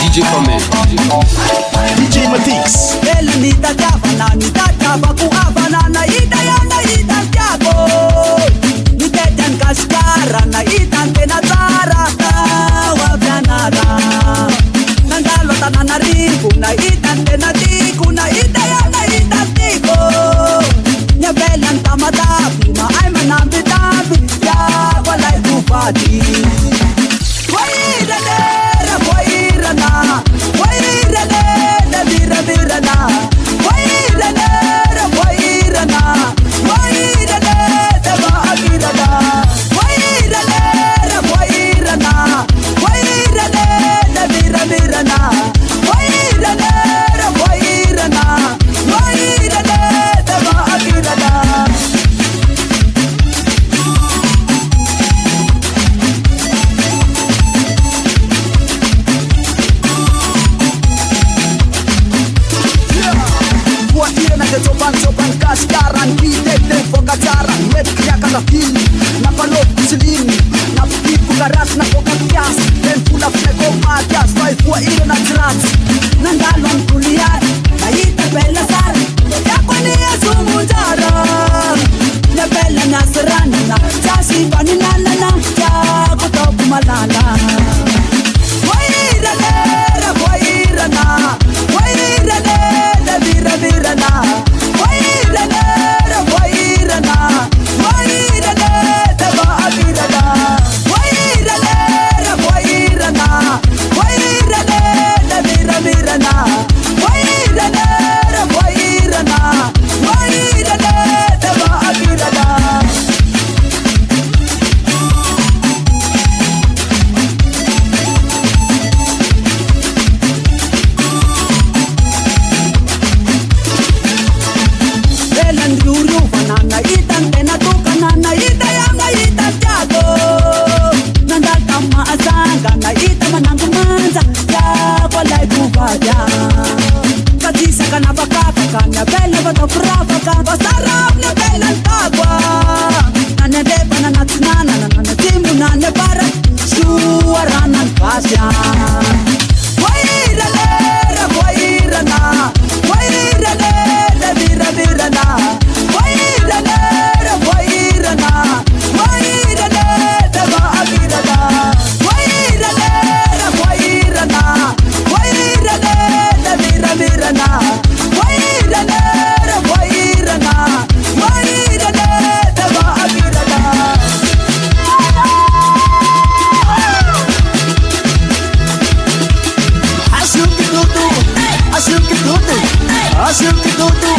DJ Famé, DJ Matix. Ela nitachapa kuavana na ita tiako nitejan kaskara na itan tenazara wapianada nandalo tananariku na itan tenatiku na ita tiko nyabelan tamatapi ma ay manambi-tambi ya walay kupati wairanera wairana wairanera vira-virana wairanera wairana wairanera maagirana wairanera wairana wairanera vira-virana wairanera wairana wairanera maagirana. Coban kaskaran Bidete pokacaran Medknya kata hili Napalog silini Napipu karas na pokatias Den pula flego matias Vai fua ilo na trans Nandalon kulian Naita bella sar Yakwani ya sumujara Na bella nasrana Jasi paninalana Jago topu malala Wairanera Wairana Wairanera Vira-virana wairanera wairana wairanera maagirana wairanera wairana wairanera vira-virana wairanera wairana wairanera maagirana. Banana itan tenatuka nana ita yanga ita tiago nandata maasanga na ita manangumanza yako lai kubaya katisa kana bakapaka na bela batafurafaka basarap na bela ntagwa nane deba na natinana na nane timbu nane bara suarana nkasya wairanera wairana wairanera vira-virana wairanera wairana wairanera maagirana wairanera wairana wairanera vira-virana wairanera wairana wairanera maagirana. Asyik tutu